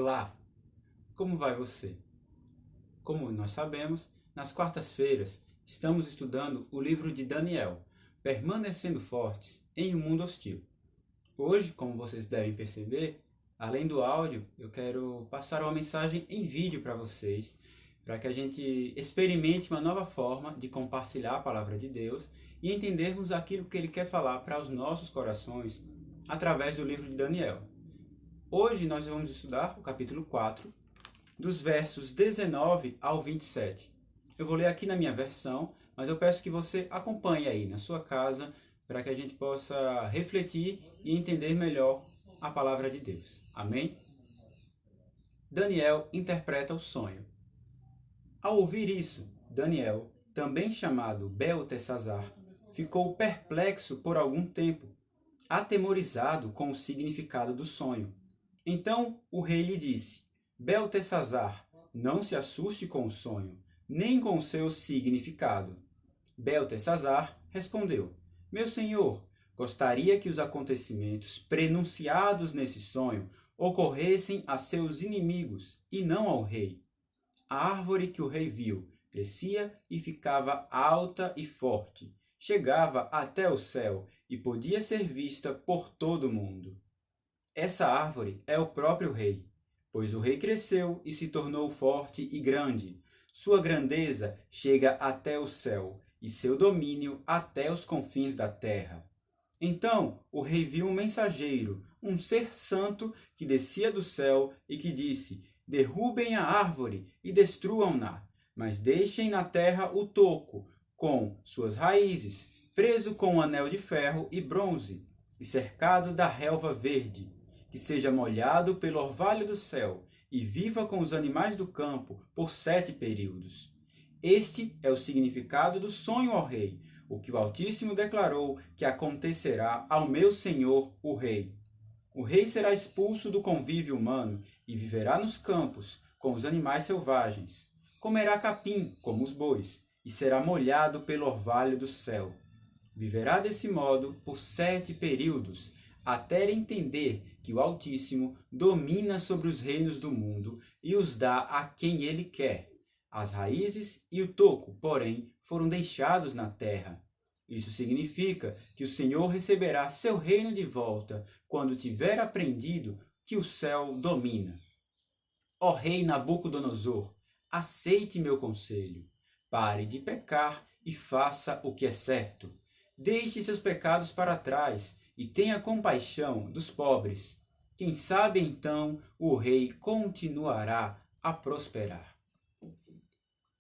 Olá, como vai você? Como nós sabemos, nas quartas-feiras estamos estudando o livro de Daniel, permanecendo fortes em um mundo hostil. Hoje, como vocês devem perceber, além do áudio, eu quero passar uma mensagem em vídeo para vocês, para que a gente experimente uma nova forma de compartilhar a palavra de Deus e entendermos aquilo que Ele quer falar para os nossos corações através do livro de Daniel. Hoje nós vamos estudar o capítulo 4, dos versos 19 ao 27. Eu vou ler aqui na minha versão, mas eu peço que você acompanhe aí na sua casa, para que a gente possa refletir e entender melhor a palavra de Deus. Amém? Daniel interpreta o sonho. Ao ouvir isso, Daniel, também chamado Beltesazar, ficou perplexo por algum tempo, atemorizado com o significado do sonho. Então o rei lhe disse: Beltesazar, não se assuste com o sonho, nem com o seu significado. Beltesazar respondeu: Meu senhor, gostaria que os acontecimentos prenunciados nesse sonho ocorressem a seus inimigos e não ao rei. A árvore que o rei viu crescia e ficava alta e forte, chegava até o céu e podia ser vista por todo o mundo. Essa árvore é o próprio rei, pois o rei cresceu e se tornou forte e grande. Sua grandeza chega até o céu e seu domínio até os confins da terra. Então o rei viu um mensageiro, um ser santo que descia do céu e que disse: Derrubem a árvore e destruam-na, mas deixem na terra o toco, com suas raízes, preso com um anel de ferro e bronze, e cercado da relva verde, que seja molhado pelo orvalho do céu, e viva com os animais do campo por 7 períodos. Este é o significado do sonho, ó rei, o que o Altíssimo declarou que acontecerá ao meu senhor, o rei. O rei será expulso do convívio humano e viverá nos campos com os animais selvagens. Comerá capim, como os bois, e será molhado pelo orvalho do céu. Viverá desse modo por 7 períodos, até entender que o Altíssimo domina sobre os reinos do mundo e os dá a quem ele quer. As raízes e o toco, porém, foram deixados na terra. Isso significa que o Senhor receberá seu reino de volta quando tiver aprendido que o céu domina. Ó rei Nabucodonosor, aceite meu conselho. Pare de pecar e faça o que é certo. Deixe seus pecados para trás e tenha compaixão dos pobres. Quem sabe então o rei continuará a prosperar.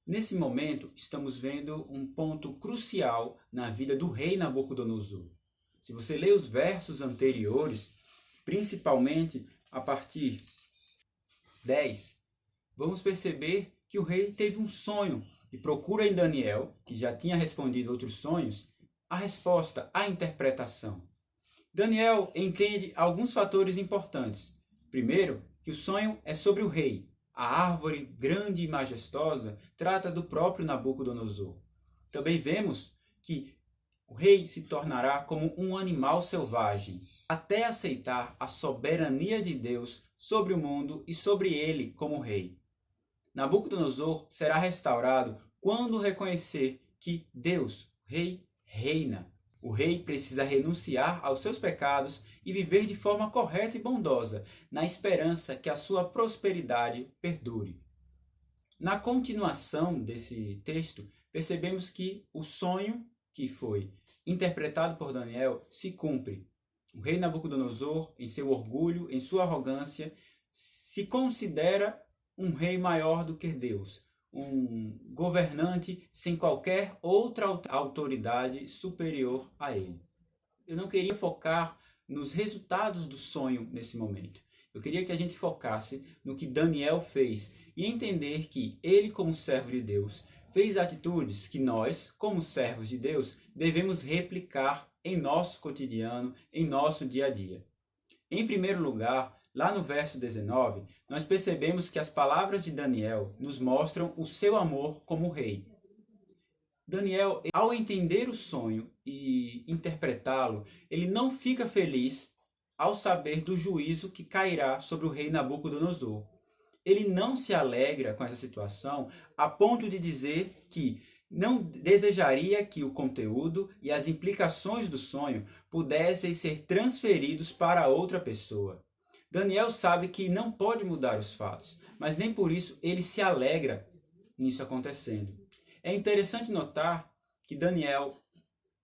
Nesse momento, estamos vendo um ponto crucial na vida do rei Nabucodonosor. Se você ler os versos anteriores, principalmente a partir 10, vamos perceber que o rei teve um sonho e procura em Daniel, que já tinha respondido outros sonhos, a resposta, a interpretação. Daniel entende alguns fatores importantes. Primeiro, que o sonho é sobre o rei. A árvore grande e majestosa trata do próprio Nabucodonosor. Também vemos que o rei se tornará como um animal selvagem, até aceitar a soberania de Deus sobre o mundo e sobre ele como rei. Nabucodonosor será restaurado quando reconhecer que Deus, o rei, reina. O rei precisa renunciar aos seus pecados e viver de forma correta e bondosa, na esperança que a sua prosperidade perdure. Na continuação desse texto, percebemos que o sonho que foi interpretado por Daniel se cumpre. O rei Nabucodonosor, em seu orgulho, em sua arrogância, se considera um rei maior do que Deus, um governante sem qualquer outra autoridade superior a ele. Eu não queria focar nos resultados do sonho nesse momento. Eu queria que a gente focasse no que Daniel fez e entender que ele, como servo de Deus, fez atitudes que nós, como servos de Deus, devemos replicar em nosso cotidiano, em nosso dia a dia. Em primeiro lugar, lá no verso 19, nós percebemos que as palavras de Daniel nos mostram o seu amor como rei. Daniel, ao entender o sonho e interpretá-lo, ele não fica feliz ao saber do juízo que cairá sobre o rei Nabucodonosor. Ele não se alegra com essa situação a ponto de dizer que não desejaria que o conteúdo e as implicações do sonho pudessem ser transferidos para outra pessoa. Daniel sabe que não pode mudar os fatos, mas nem por isso ele se alegra nisso acontecendo. É interessante notar que Daniel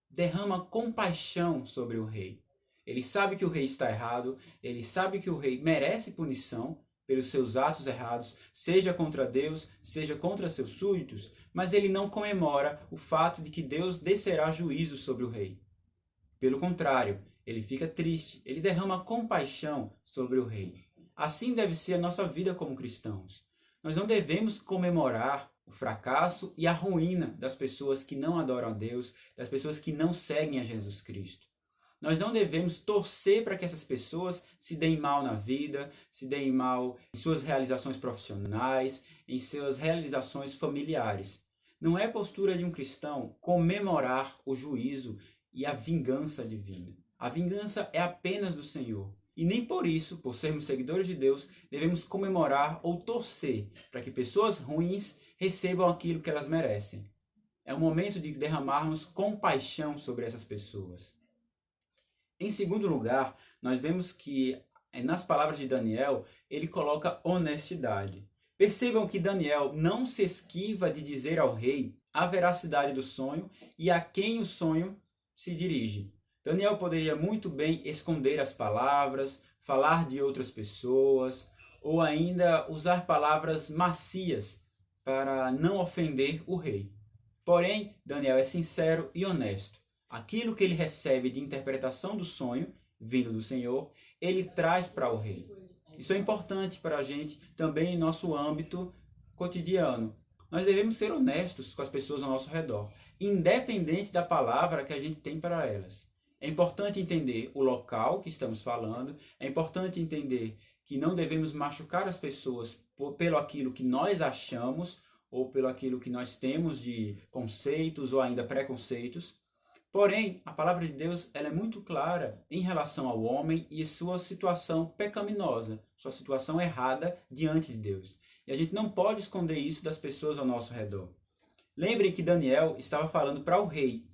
derrama compaixão sobre o rei. Ele sabe que o rei está errado, ele sabe que o rei merece punição pelos seus atos errados, seja contra Deus, seja contra seus súditos, mas ele não comemora o fato de que Deus descerá juízo sobre o rei. Pelo contrário, ele fica triste, ele derrama compaixão sobre o rei. Assim deve ser a nossa vida como cristãos. Nós não devemos comemorar o fracasso e a ruína das pessoas que não adoram a Deus, das pessoas que não seguem a Jesus Cristo. Nós não devemos torcer para que essas pessoas se deem mal na vida, se deem mal em suas realizações profissionais, em suas realizações familiares. Não é postura de um cristão comemorar o juízo e a vingança divina. A vingança é apenas do Senhor. E nem por isso, por sermos seguidores de Deus, devemos comemorar ou torcer para que pessoas ruins recebam aquilo que elas merecem. É o momento de derramarmos compaixão sobre essas pessoas. Em segundo lugar, nós vemos que nas palavras de Daniel, ele coloca honestidade. Percebam que Daniel não se esquiva de dizer ao rei a veracidade do sonho e a quem o sonho se dirige. Daniel poderia muito bem esconder as palavras, falar de outras pessoas, ou ainda usar palavras macias para não ofender o rei. Porém, Daniel é sincero e honesto. Aquilo que ele recebe de interpretação do sonho, vindo do Senhor, ele traz para o rei. Isso é importante para a gente também em nosso âmbito cotidiano. Nós devemos ser honestos com as pessoas ao nosso redor, independente da palavra que a gente tem para elas. É importante entender o local que estamos falando, é importante entender que não devemos machucar as pessoas pelo aquilo que nós achamos ou pelo aquilo que nós temos de conceitos ou ainda preconceitos. Porém, a palavra de Deus ela é muito clara em relação ao homem e sua situação pecaminosa, sua situação errada diante de Deus. E a gente não pode esconder isso das pessoas ao nosso redor. Lembrem que Daniel estava falando para o rei,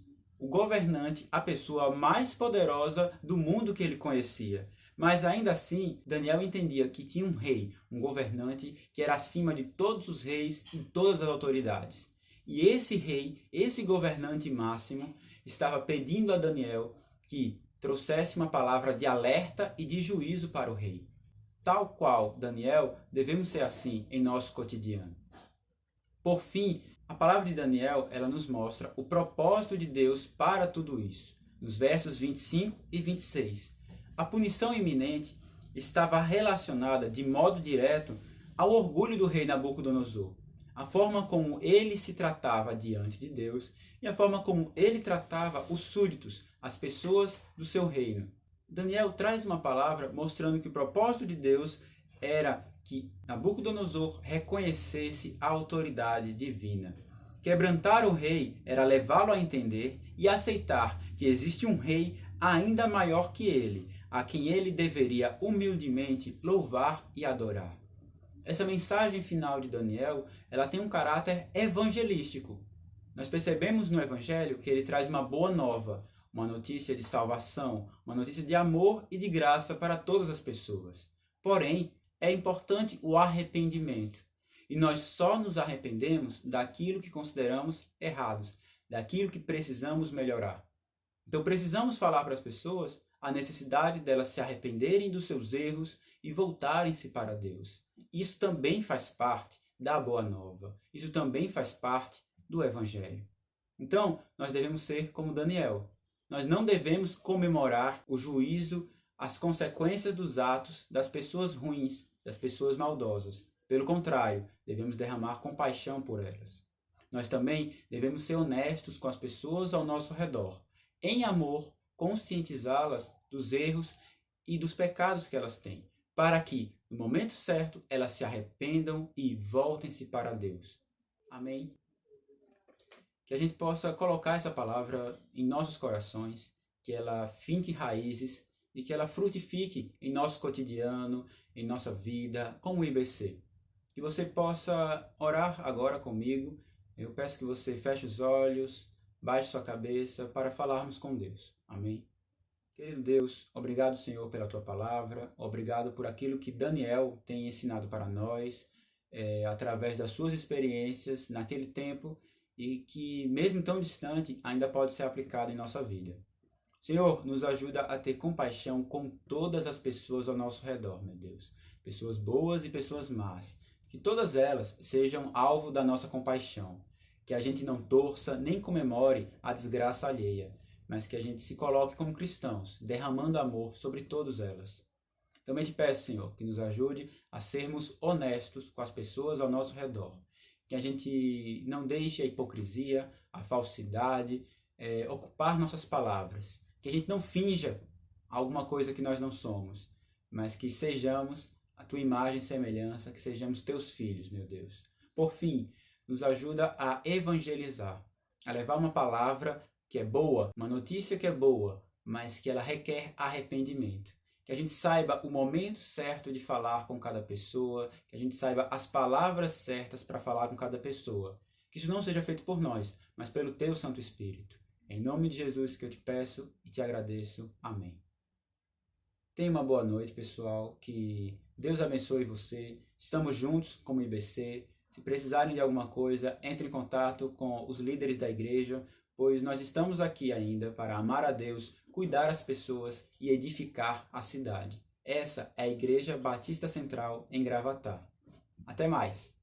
o governante, a pessoa mais poderosa do mundo que ele conhecia. Mas ainda assim, Daniel entendia que tinha um rei, um governante, que era acima de todos os reis e todas as autoridades. E esse rei, esse governante máximo, estava pedindo a Daniel que trouxesse uma palavra de alerta e de juízo para o rei. Tal qual Daniel, devemos ser assim em nosso cotidiano. Por fim, a palavra de Daniel ela nos mostra o propósito de Deus para tudo isso. Nos versos 25 e 26. A punição iminente estava relacionada de modo direto ao orgulho do rei Nabucodonosor, a forma como ele se tratava diante de Deus e a forma como ele tratava os súditos, as pessoas do seu reino. Daniel traz uma palavra mostrando que o propósito de Deus era que Nabucodonosor reconhecesse a autoridade divina. Quebrantar o rei era levá-lo a entender e aceitar que existe um rei ainda maior que ele, a quem ele deveria humildemente louvar e adorar. Essa mensagem final de Daniel, ela tem um caráter evangelístico. Nós percebemos no Evangelho que ele traz uma boa nova, uma notícia de salvação, uma notícia de amor e de graça para todas as pessoas. Porém, é importante o arrependimento. E nós só nos arrependemos daquilo que consideramos errados, daquilo que precisamos melhorar. Então precisamos falar para as pessoas a necessidade delas se arrependerem dos seus erros e voltarem-se para Deus. Isso também faz parte da Boa Nova. Isso também faz parte do Evangelho. Então, nós devemos ser como Daniel. Nós não devemos comemorar o juízo, as consequências dos atos das pessoas ruins, das pessoas maldosas. Pelo contrário, devemos derramar compaixão por elas. Nós também devemos ser honestos com as pessoas ao nosso redor. Em amor, conscientizá-las dos erros e dos pecados que elas têm, para que, no momento certo, elas se arrependam e voltem-se para Deus. Amém? Que a gente possa colocar essa palavra em nossos corações, que ela finque raízes, e que ela frutifique em nosso cotidiano, em nossa vida, como IBC. Que você possa orar agora comigo. Eu peço que você feche os olhos, baixe sua cabeça para falarmos com Deus. Amém? Querido Deus, obrigado, Senhor, pela Tua palavra. Obrigado por aquilo que Daniel tem ensinado para nós, através das suas experiências naquele tempo e que, mesmo tão distante, ainda pode ser aplicado em nossa vida. Senhor, nos ajuda a ter compaixão com todas as pessoas ao nosso redor, meu Deus. Pessoas boas e pessoas más. Que todas elas sejam alvo da nossa compaixão. Que a gente não torça nem comemore a desgraça alheia, mas que a gente se coloque como cristãos, derramando amor sobre todas elas. Também te peço, Senhor, que nos ajude a sermos honestos com as pessoas ao nosso redor. Que a gente não deixe a hipocrisia, a falsidade, ocupar nossas palavras. Que a gente não finja alguma coisa que nós não somos, mas que sejamos a tua imagem e semelhança, que sejamos teus filhos, meu Deus. Por fim, nos ajuda a evangelizar, a levar uma palavra que é boa, uma notícia que é boa, mas que ela requer arrependimento. Que a gente saiba o momento certo de falar com cada pessoa, que a gente saiba as palavras certas para falar com cada pessoa. Que isso não seja feito por nós, mas pelo teu Santo Espírito. Em nome de Jesus que eu te peço e te agradeço. Amém. Tenha uma boa noite, pessoal. Que Deus abençoe você. Estamos juntos como IBC. Se precisarem de alguma coisa, entre em contato com os líderes da igreja, pois nós estamos aqui ainda para amar a Deus, cuidar as pessoas e edificar a cidade. Essa é a Igreja Batista Central em Gravatá. Até mais!